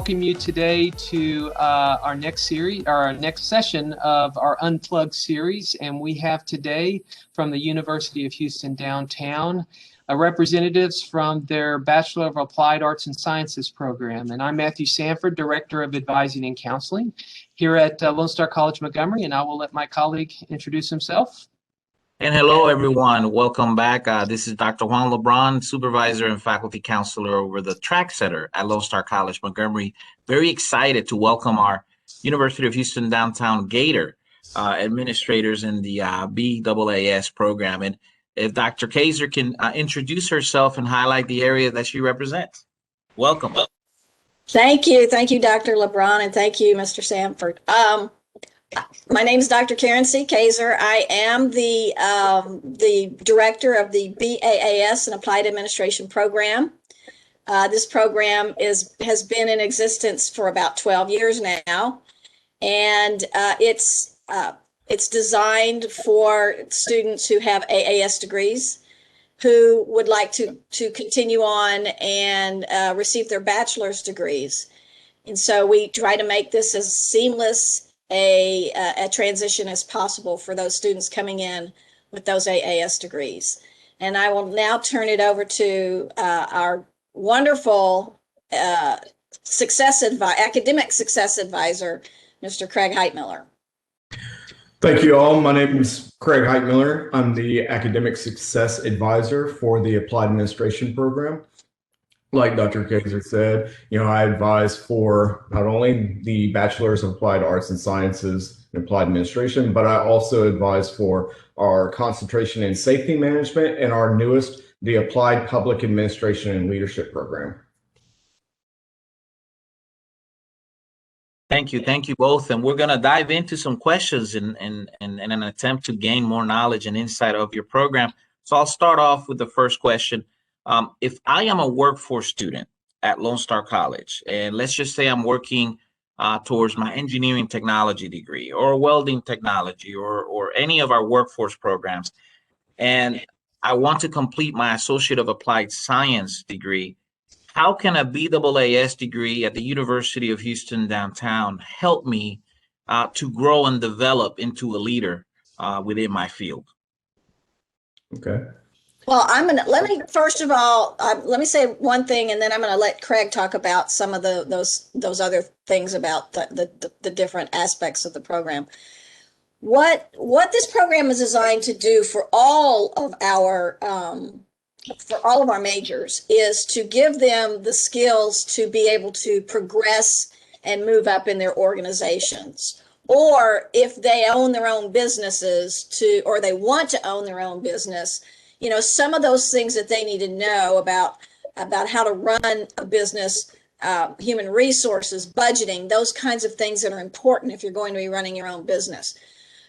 welcome you today to our next series, or our next session of our Unplugged series. And we have today from the University of Houston downtown representatives from their Bachelor of Applied Arts and Sciences program. And I'm Matthew Sanford, Director of Advising and Counseling here at Lone Star College-Montgomery, and I will let my colleague introduce himself. And hello, everyone. Welcome back. This is Dr. Juan Lebron, Supervisor and Faculty Counselor over the TRAC Center at Lone Star College-Montgomery. Very excited to welcome our University of Houston Downtown Gator administrators in the BAAS program. And if Dr. Kaser can introduce herself and highlight the area that she represents. Welcome. Thank you. Thank you, Dr. LeBron, and thank you, Mr. Sanford. My name is Dr. Karen C. Kaser. I am the director of the BAAS and Applied Administration program. This program has been in existence for about 12 years now, and it's designed for students who have AAS degrees who would like to continue on and receive their bachelor's degrees. And so we try to make this as seamless a transition as possible for those students coming in with those AAS degrees. And I will now turn it over to our wonderful academic success advisor, Mr. Craig Heitmiller. Thank you all. My name is Craig Heitmiller. I'm the Academic Success Advisor for the Applied Administration program. Like Dr. Kaser said, I advise for not only the Bachelor's of Applied Arts and Sciences and Applied Administration, but I also advise for our concentration in safety management and our newest, the Applied Public Administration and Leadership program. Thank you both. And we're going to dive into some questions in an attempt to gain more knowledge and insight of your program. So I'll start off with the first question. If I am a workforce student at Lone Star College, and let's just say I'm working towards my engineering technology degree or welding technology or any of our workforce programs, and I want to complete my Associate of Applied Science degree, how can a BAAS degree at the University of Houston downtown help me to grow and develop into a leader within my field? Okay. Well, let me first of all, let me say one thing, and then I'm going to let Craig talk about some of those other things about the different aspects of the program. What this program is designed to do for all of our majors is to give them the skills to be able to progress and move up in their organizations. Or if they own their own businesses or they want to own their own business, some of those things that they need to know about how to run a business, human resources, budgeting, those kinds of things that are important if you're going to be running your own business.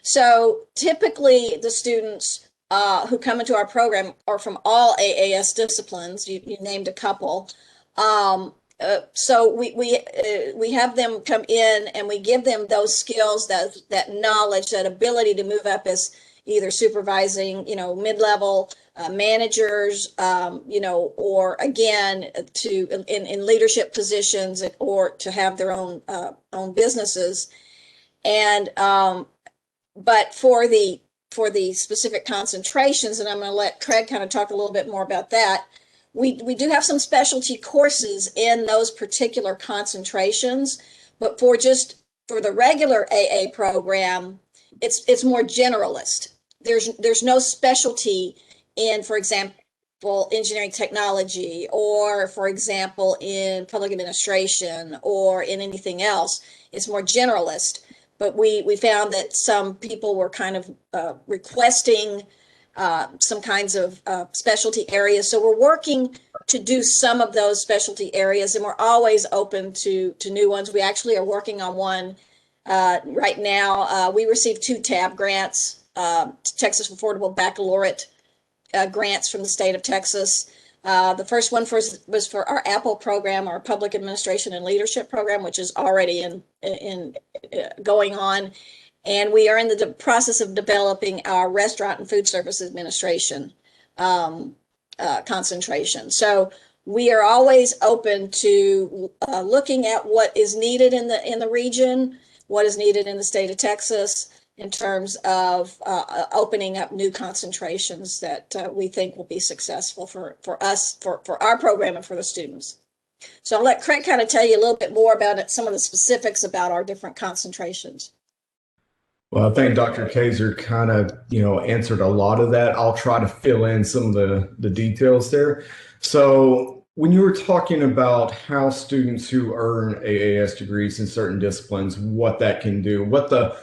So typically the students who come into our program are from all AAS disciplines. You named a couple. So we have them come in and we give them those skills, that knowledge, that ability to move up as either supervising, mid-level managers, or again, in leadership positions or to have their own businesses. And but for the specific concentrations, and I'm going to let Craig kind of talk a little bit more about that. We do have some specialty courses in those particular concentrations, but for the regular AA program, it's more generalist. There's no specialty in, for example, engineering technology, or for example, in public administration, or in anything else. It's more generalist. But we found that some people were kind of requesting some kinds of specialty areas. So we're working to do some of those specialty areas, and we're always open to new ones. We actually are working on one right now. We received 2 TAB grants, Texas Affordable Baccalaureate grants from the state of Texas. The first one was for our Apple program, our Public Administration and Leadership program, which is already going on. And we are in the process of developing our Restaurant and Food Service Administration concentration. So we are always open to looking at what is needed in the region, what is needed in the state of Texas in terms of opening up new concentrations that we think will be successful for us, for our program and for the students. So I'll let Craig kind of tell you a little bit more about it, some of the specifics about our different concentrations. Well, I think Dr. Kaser kind of, answered a lot of that. I'll try to fill in some of the details there. So when you were talking about how students who earn AAS degrees in certain disciplines, what that can do, what the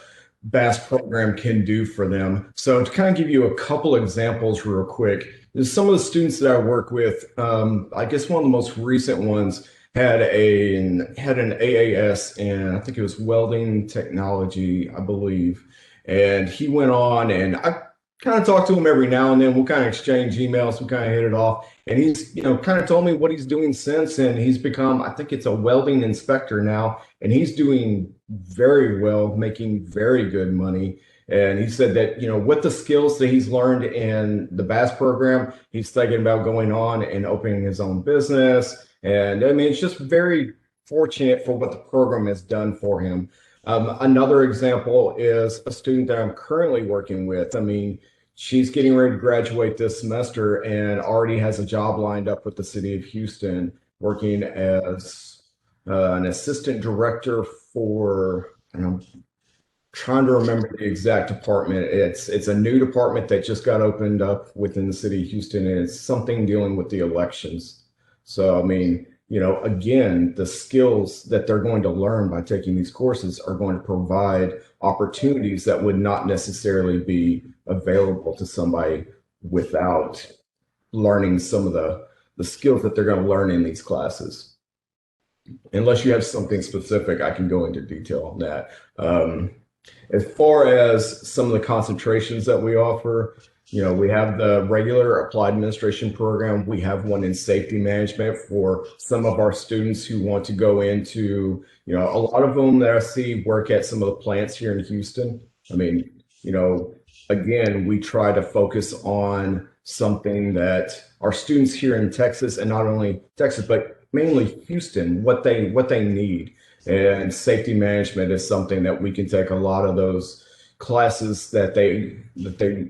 BAAS program can do for them. So to kind of give you a couple examples real quick, some of the students that I work with, I guess one of the most recent ones had an AAS in, I think it was welding technology, I believe. And he went on, and I kind of talk to him every now and then. We'll kind of exchange emails, we kind of hit it off. And he's, kind of told me what he's doing since, and he's become, I think it's a welding inspector now, and he's doing very well, making very good money. And he said that, with the skills that he's learned in the BAAS program, he's thinking about going on and opening his own business. And I mean, it's just very fortunate for what the program has done for him. Another example is a student that I'm currently working with. I mean, she's getting ready to graduate this semester and already has a job lined up with the city of Houston, working as an assistant director for, I'm trying to remember the exact department. It's a new department that just got opened up within the city of Houston, and it's something dealing with the elections. So, I mean, again, the skills that they're going to learn by taking these courses are going to provide opportunities that would not necessarily be available to somebody without learning some of the skills that they're going to learn in these classes. Unless you have something specific, I can go into detail on that. As far as some of the concentrations that we offer, we have the regular applied administration program. We have one in safety management for some of our students who want to go into, a lot of them that I see work at some of the plants here in Houston. I mean, again, we try to focus on something that our students here in Texas, and not only Texas, but mainly Houston, what they need. And safety management is something that we can take a lot of those classes that they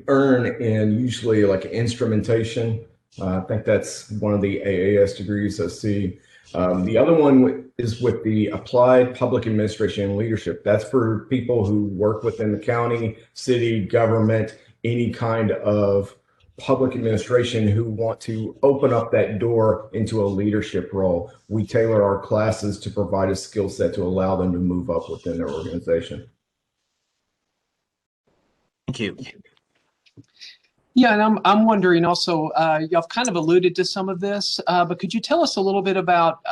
earn in, usually like instrumentation. I think that's one of the AAS degrees I see. The other one is with the applied public administration and leadership. That's for people who work within the county, city, government, any kind of public administration who want to open up that door into a leadership role. We tailor our classes to provide a skill set to allow them to move up within their organization. Thank you. Yeah, and I'm wondering also, y'all kind of alluded to some of this, but could you tell us a little bit about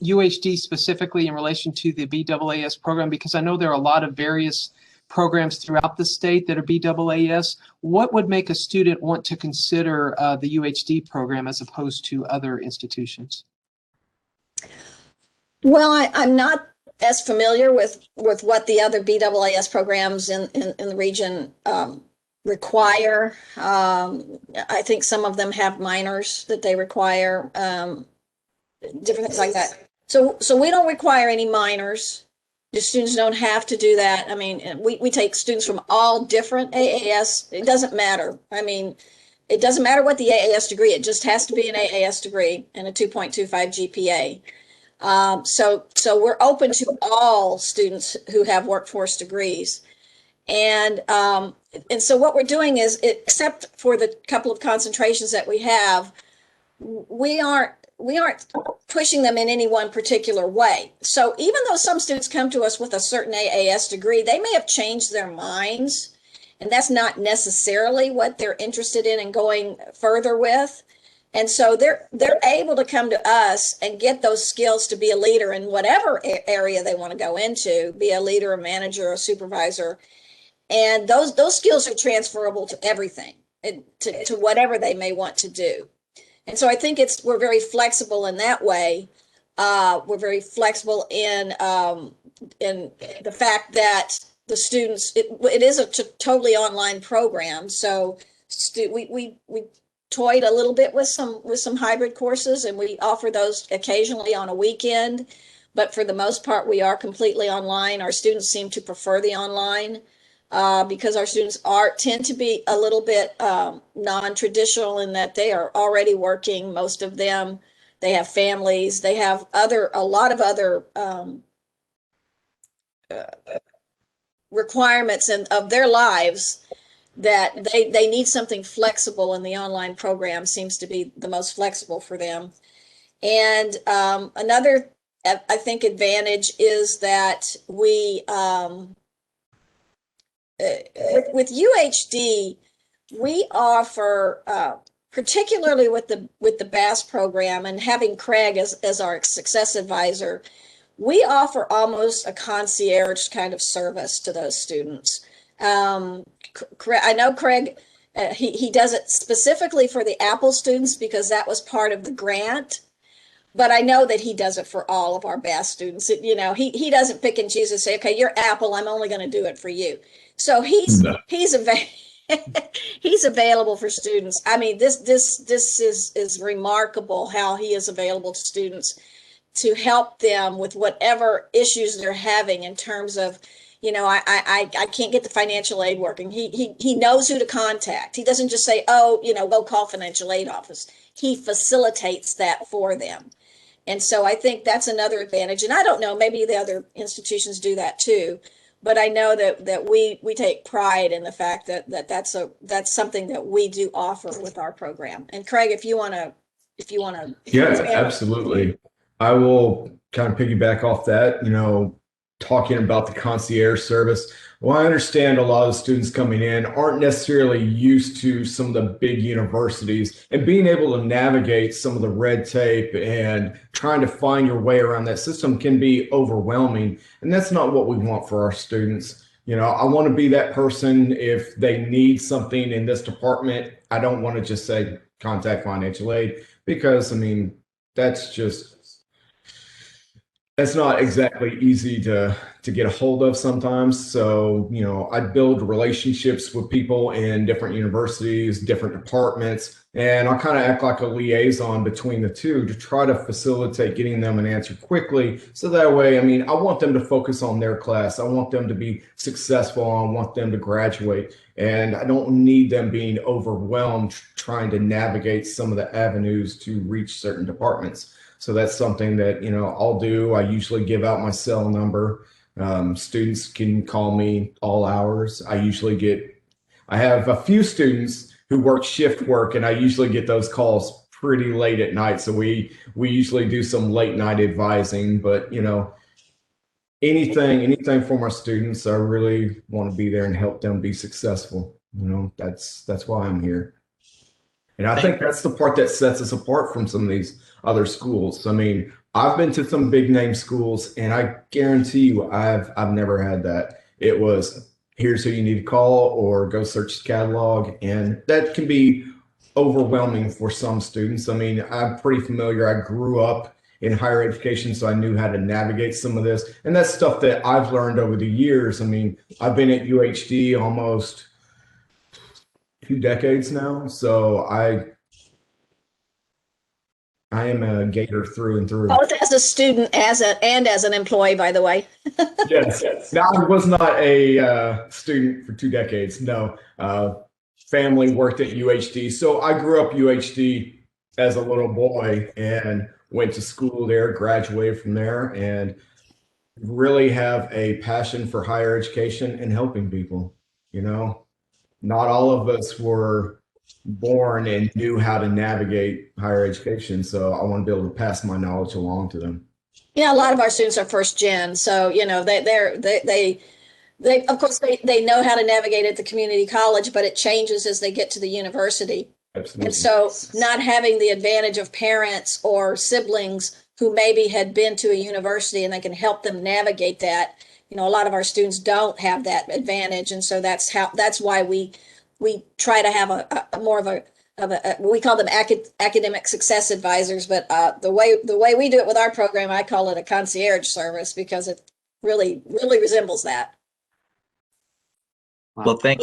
UHD specifically in relation to the BAAS program? Because I know there are a lot of various programs throughout the state that are BAAS. What would make a student want to consider the UHD program as opposed to other institutions? Well, I'm not as familiar with what the other BAAS programs in the region require. I think some of them have minors that they require, different things like that. So we don't require any minors. The students don't have to do that. I mean, we take students from all different AAS. It doesn't matter. I mean, it doesn't matter what the AAS degree. It just has to be an AAS degree and a 2.25 GPA. So we're open to all students who have workforce degrees. And so what we're doing is, except for the couple of concentrations that we have, we aren't pushing them in any one particular way. So even though some students come to us with a certain AAS degree, they may have changed their minds, and that's not necessarily what they're interested in and going further with. And so they're able to come to us and get those skills to be a leader in whatever area they want to go into, be a leader, a manager, a supervisor. And those skills are transferable to everything, to whatever they may want to do. And so I think we're very flexible in that way. We're very flexible in the fact that the students, it is a totally online program. So we toyed a little bit with some hybrid courses, and we offer those occasionally on a weekend. But for the most part, we are completely online. Our students seem to prefer the online because our students tend to be a little bit non-traditional in that they are already working. Most of them, they have families, they have a lot of other requirements of their lives that they need something flexible, and the online program seems to be the most flexible for them. And another, I think, advantage is that we, with UHD, we offer, particularly with the BAAS program and having Craig as our success advisor, we offer almost a concierge kind of service to those students. I know Craig, he does it specifically for the Apple students because that was part of the grant. But I know that he does it for all of our BAAS students. You know, he doesn't pick and choose and say, okay, you're Apple, I'm only going to do it for you. So he's available for students. I mean, this is remarkable how he is available to students to help them with whatever issues they're having in terms of, you know, I can't get the financial aid working. He knows who to contact. He doesn't just say, oh, you know, go call financial aid office. He facilitates that for them. And so I think that's another advantage. And I don't know, maybe the other institutions do that too. But I know that we take pride in the fact that's something that we do offer with our program. And Craig, if you want to. Yeah, absolutely. I will kind of piggyback off that, you know, talking about the concierge service. Well, I understand a lot of the students coming in aren't necessarily used to some of the big universities, and being able to navigate some of the red tape and trying to find your way around that system can be overwhelming. And that's not what we want for our students. You know, I want to be that person if they need something in this department. I don't want to just say contact financial aid, because I mean, that's not exactly easy to get a hold of sometimes. So, you know, I build relationships with people in different universities, different departments, and I'll kind of act like a liaison between the two to try to facilitate getting them an answer quickly. So that way, I mean, I want them to focus on their class. I want them to be successful. I want them to graduate. And I don't need them being overwhelmed trying to navigate some of the avenues to reach certain departments. So that's something that, you know, I'll do. I usually give out my cell number. Students can call me all hours. I have a few students who work shift work, and I usually get those calls pretty late at night. So we usually do some late night advising, but you know, anything for my students, I really want to be there and help them be successful. You know, that's why I'm here. And I think that's the part that sets us apart from some of these other schools. I mean, I've been to some big name schools, and I guarantee you I've never had that. It was, here's who you need to call, or go search the catalog. And that can be overwhelming for some students. I mean, I'm pretty familiar. I grew up in higher education, so I knew how to navigate some of this. And that's stuff that I've learned over the years. I mean, I've been at UHD almost 2 decades now. So I am a Gator through and through. Both as a student and as an employee, by the way. Yes. Now, I was not a student for 2 decades. No. Family worked at UHD. So I grew up UHD as a little boy and went to school there, graduated from there, and really have a passion for higher education and helping people. You know, not all of us were born and knew how to navigate higher education. So I want to be able to pass my knowledge along to them. Yeah, a lot of our students are first gen. So, you know, they of course they know how to navigate at the community college, but it changes as they get to the university. Absolutely. And so not having the advantage of parents or siblings who maybe had been to a university and they can help them navigate that. You know, a lot of our students don't have that advantage. And so that's why we try to have a more of a we call them academic success advisors, but the way we do it with our program, I call it a concierge service because it really resembles that. Well, thank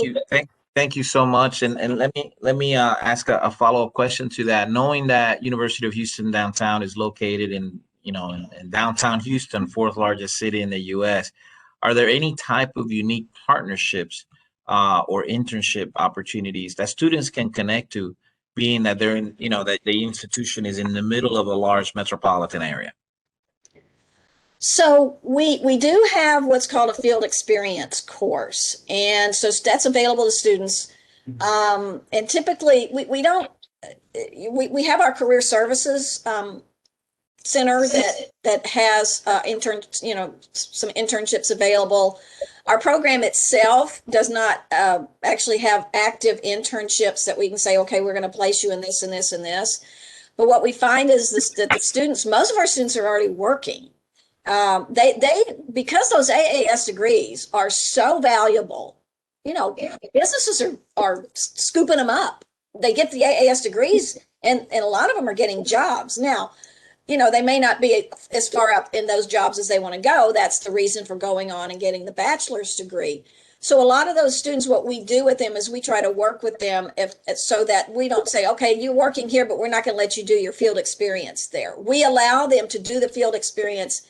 Thank you so much. And let me ask a follow-up question to that. Knowing that University of Houston downtown is located in, in downtown Houston, fourth largest city in the U.S., are there any type of unique partnerships or internship opportunities that students can connect to, being that they're in, that the institution is in the middle of a large metropolitan area? So we do have what's called a field experience course, and so that's available to students. And typically we don't we have our career services center that has some internships available. Our program itself does not actually have active internships that we can say, okay, we're going to place you in this and this and this. But what we find is that the students, most of our students are already working. Because those AAS degrees are so valuable, businesses are scooping them up. They get the AAS degrees, and a lot of them are getting jobs. Now, they may not be as far up in those jobs as they want to go. That's the reason for going on and getting the bachelor's degree. So a lot of those students, what we do with them is we try to work with them so that we don't say, okay, you're working here, but we're not going to let you do your field experience there. We allow them to do the field experience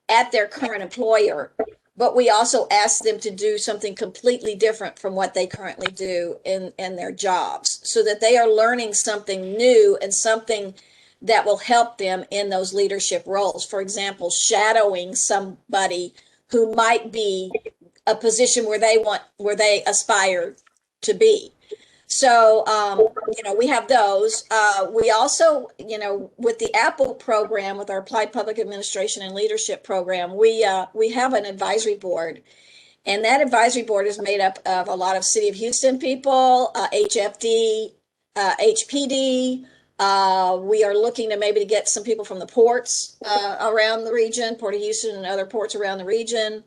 at their current employer, but we also ask them to do something completely different from what they currently do in their jobs, so that they are learning something new and something that will help them in those leadership roles. For example, shadowing somebody who might be a position where they aspire to be. So, we have those. We also, with the Apple program, with our Applied Public Administration and Leadership program, we have an advisory board. And that advisory board is made up of a lot of City of Houston people, HFD, HPD. We are looking to maybe get some people from the ports around the region, Port of Houston and other ports around the region.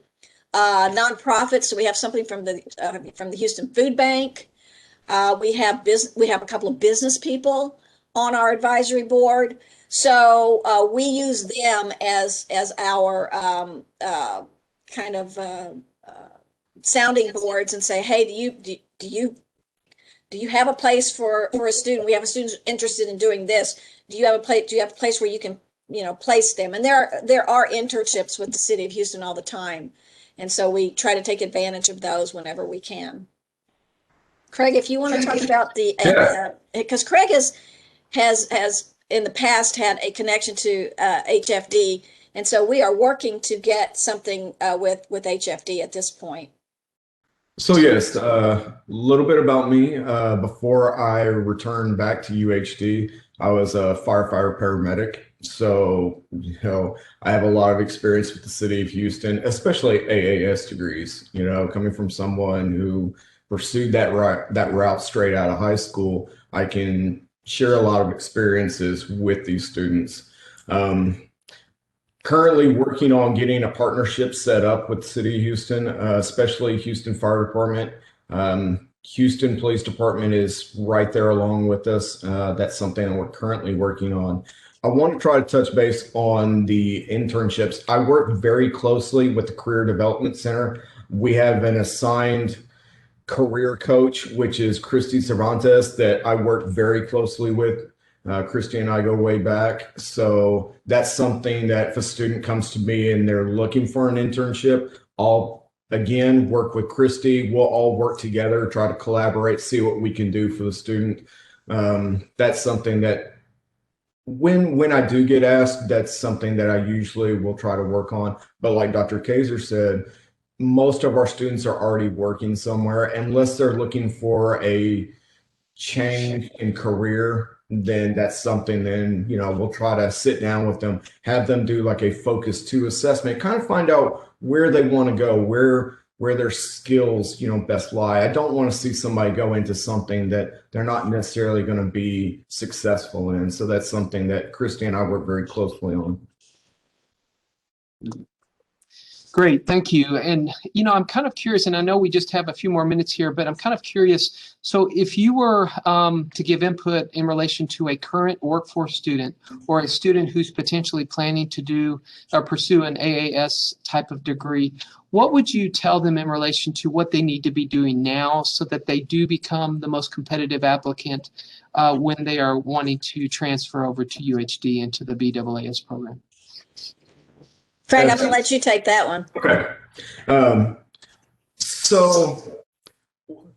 Nonprofits, so we have something from the Houston Food Bank. We have a couple of business people on our advisory board, so we use them as our kind of sounding boards and say, hey, do you have a place for a student? We have a student interested in doing this. Do you have a place where you can place them? And there are internships with the City of Houston all the time, and so we try to take advantage of those whenever we can. Craig, if you want to talk about because Craig has in the past had a connection to HFD, and so we are working to get something with HFD at this point. So yes, a little bit about me. Before I returned back to UHD, I was a firefighter paramedic. So, I have a lot of experience with the City of Houston, especially AAS degrees, coming from someone who pursued that route straight out of high school. I can share a lot of experiences with these students. Currently working on getting a partnership set up with the City of Houston, especially Houston Fire Department. Houston Police Department is right there along with us. That's something that we're currently working on. I want to try to touch base on the internships. I work very closely with the Career Development Center. We have an assigned career coach, which is Christy Cervantes, that I work very closely with. Christy and I go way back. So that's something that if a student comes to me and they're looking for an internship, I'll again work with Christy. We'll all work together, try to collaborate, see what we can do for the student. That's something that when I do get asked, that's something that I usually will try to work on. But like Dr. Kaser said, most of our students are already working somewhere. Unless they're looking for a change in career, then that's something we'll try to sit down with them, have them do like a focus 2 assessment, kind of find out where they want to go, where their skills, best lie. I don't want to see somebody go into something that they're not necessarily going to be successful in. So that's something that Christy and I work very closely on. Great, thank you. And, I'm kind of curious, and I know we just have a few more minutes here, but I'm kind of curious. So if you were to give input in relation to a current workforce student or a student who's potentially planning to do or pursue an AAS type of degree, what would you tell them in relation to what they need to be doing now so that they do become the most competitive applicant when they are wanting to transfer over to UHD into the BAAS program? Craig, I'm going to let you take that one. Okay. So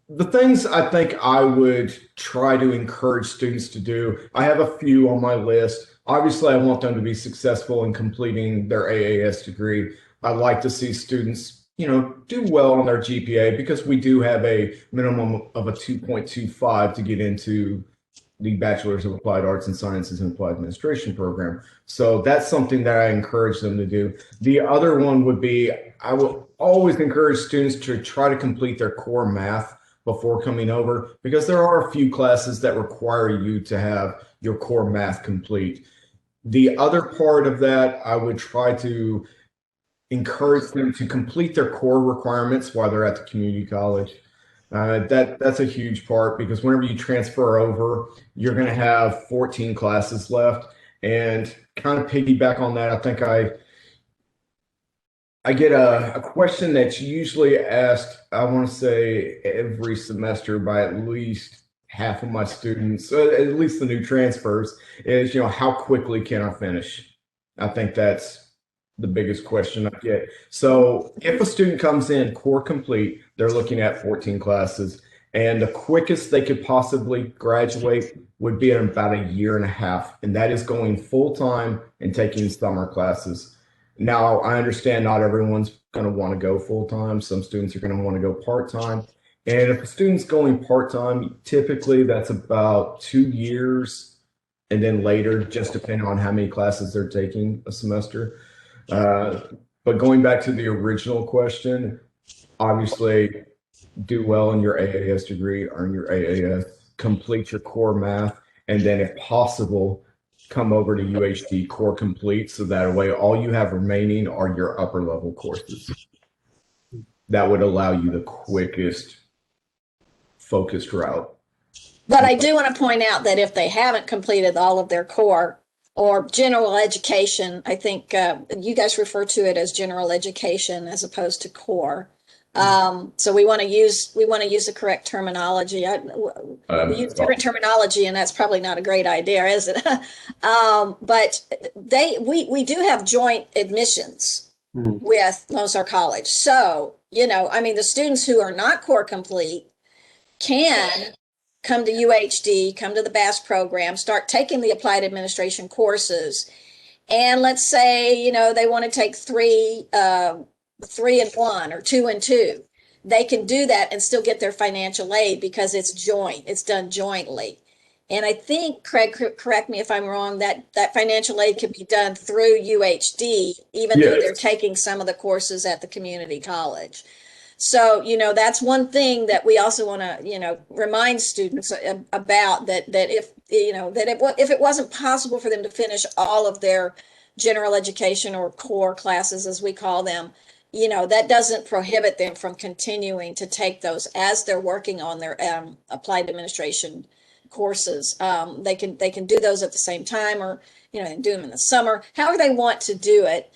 the things I think I would try to encourage students to do, I have a few on my list. Obviously, I want them to be successful in completing their AAS degree. I like to see students, do well on their GPA because we do have a minimum of a 2.25 to get into the Bachelor's of Applied Arts and Sciences and Applied Administration program. So that's something that I encourage them to do. The other one would be, I will always encourage students to try to complete their core math before coming over, because there are a few classes that require you to have your core math complete. The other part of that, I would try to encourage them to complete their core requirements while they're at the community college. That's a huge part, because whenever you transfer over, you're going to have 14 classes left. And kind of piggyback on that, I think I get a question that's usually asked, I want to say every semester by at least half of my students, at least the new transfers, is, how quickly can I finish? I think that's the biggest question I get. So if a student comes in core complete, they're looking at 14 classes, and the quickest they could possibly graduate would be in about 1.5 years, and that is going full-time and taking summer classes. Now, I understand not everyone's going to want to go full-time. Some students are going to want to go part-time. And if a student's going part-time, typically that's about 2 years, and then later, just depending on how many classes they're taking a semester. But going back to the original question, obviously do well in your AAS degree, earn your AAS, complete your core math, and then if possible, come over to UHD core complete, so that way all you have remaining are your upper level courses. That would allow you the quickest focused route. But I do want to point out that if they haven't completed all of their core or general education, I think you guys refer to it as general education as opposed to core. So we want to use the correct terminology. We use different terminology, and that's probably not a great idea, is it? But we do have joint admissions with Lone Star College. So, the students who are not core complete can come to UHD, come to the BAAS program, start taking the applied administration courses. And let's say, they want to take 3 and 1 or 2 and 2. They can do that and still get their financial aid because it's joint. It's done jointly. And I think, Craig, correct me if I'm wrong, that financial aid can be done through UHD, even though they're taking some of the courses at the community college. So, that's one thing that we also want to, remind students about, that if it wasn't possible for them to finish all of their general education or core classes, as we call them, that doesn't prohibit them from continuing to take those as they're working on their applied administration courses. They can do those at the same time, or, do them in the summer, however they want to do it.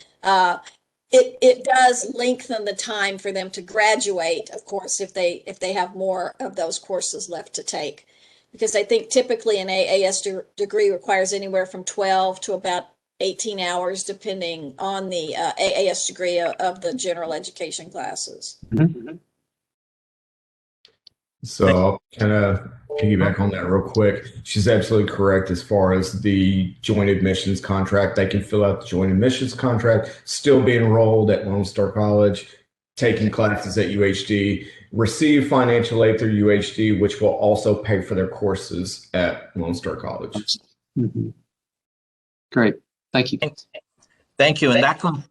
It does lengthen the time for them to graduate, of course, if they have more of those courses left to take, because I think typically an AAS degree requires anywhere from 12 to about 18 hours, depending on the AAS degree of the general education classes. Mm-hmm. So I'll kind of piggyback on that real quick. She's absolutely correct as far as the joint admissions contract. They can fill out the joint admissions contract, still be enrolled at Lone Star College, taking classes at UHD, receive financial aid through UHD, which will also pay for their courses at Lone Star College. Mm-hmm. Great. Thank you. Thank you. And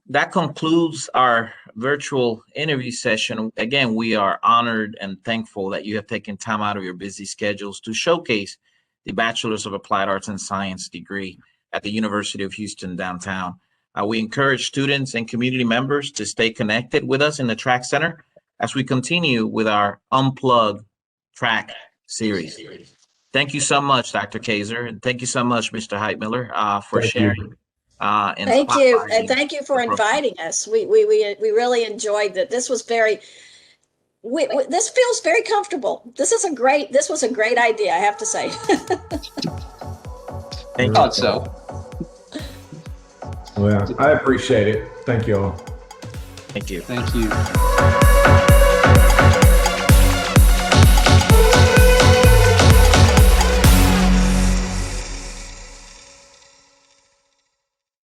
that concludes our virtual interview session. Again, we are honored and thankful that you have taken time out of your busy schedules to showcase the Bachelor's of Applied Arts and Science degree at the University of Houston downtown. We encourage students and community members to stay connected with us in the TRAC Center as we continue with our Unplugged TRAC series. Thank you so much, Dr. Kaser, and thank you so much, Mr. Heitmiller, for sharing. And thank you, and spotlighting thank you for the program. inviting us. We really enjoyed that. This was very. This feels very comfortable. This was a great idea, I have to say. Thank you. Thought so. Well, I appreciate it. Thank you all. Thank you. Thank you.